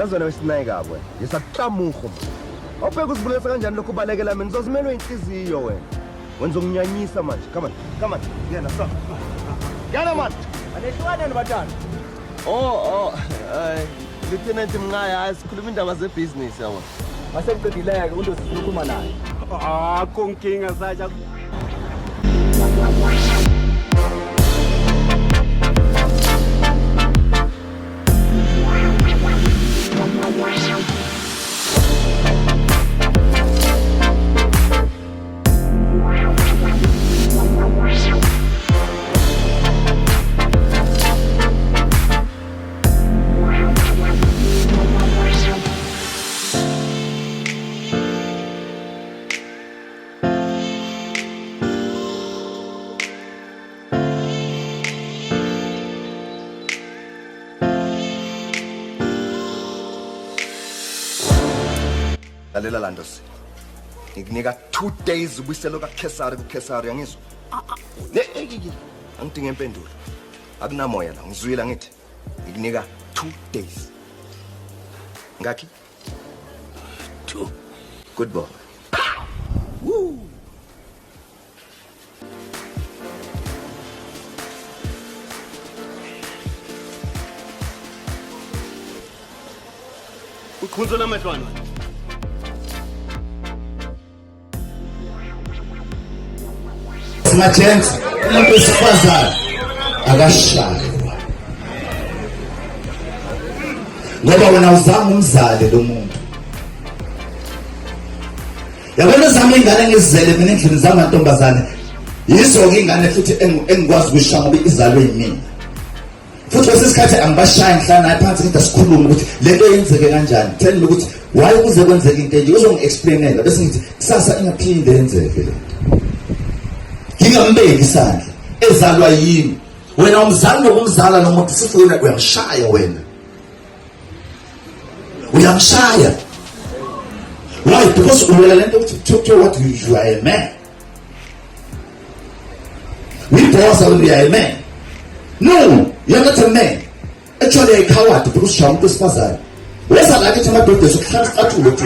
yazona wesinayika wena ngisaqhamuho awubheka uzibulesa kanjani lokho ubalekela mina ngizozimela inhliziyo wena wenza unginyanyisa manje come on ngena stop ngena man anehlwana nabatana Lieutenant Mngaya asikhuluma indaba zebusiness yabo masengiqedileke uNdosi sikhuluma naye konkinga saja lalela landosi ngikunika 2 days ubuyiselo kaKhesari yangizwa angidinga impendulo akunamoya la ngizwile ngithi ngikunika 2 days ngakhi 2 good boy woo ukhunzela amahlwana Magents, umuntu wesifazane akashaya ngoba wena uzama umzale lo muntu yabona zami ingane ngizizele mina endlini zamantombazane yizo-ke ingane futhi engikwazi ukuyishaya ngoba izalwe yimina futhi kwesikhathi angibashaya ngihlala naye phansi ngithi asikhulume ukuthi lento yenzeke kanjani tell me ukuthi why kuze kwenzeke into enje uzongi-explainela bese ngithi kusasa ingaphinde yenzeke lento ngingambeki isandla ezalwa yini wena umzali nokumzala nomuntu futhi wena uyamshaya uyamshaya why because uwela lento ukuthi what you are a man we boss when we are a man no you're not a man actually a coward because ushaya umuntu wesifazane wesa la kithi amadoda sokuhlala siqathule tu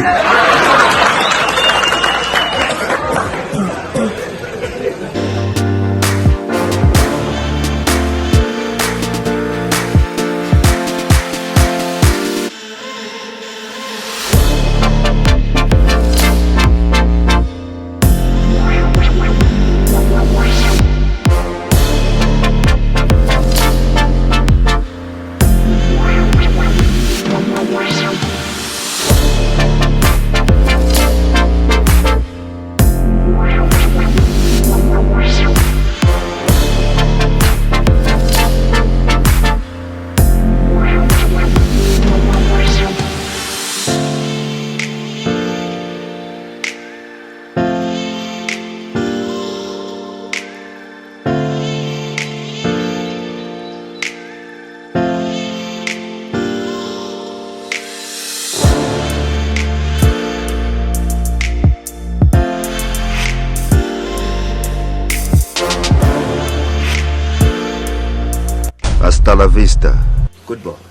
Hasta la vista. Good boy.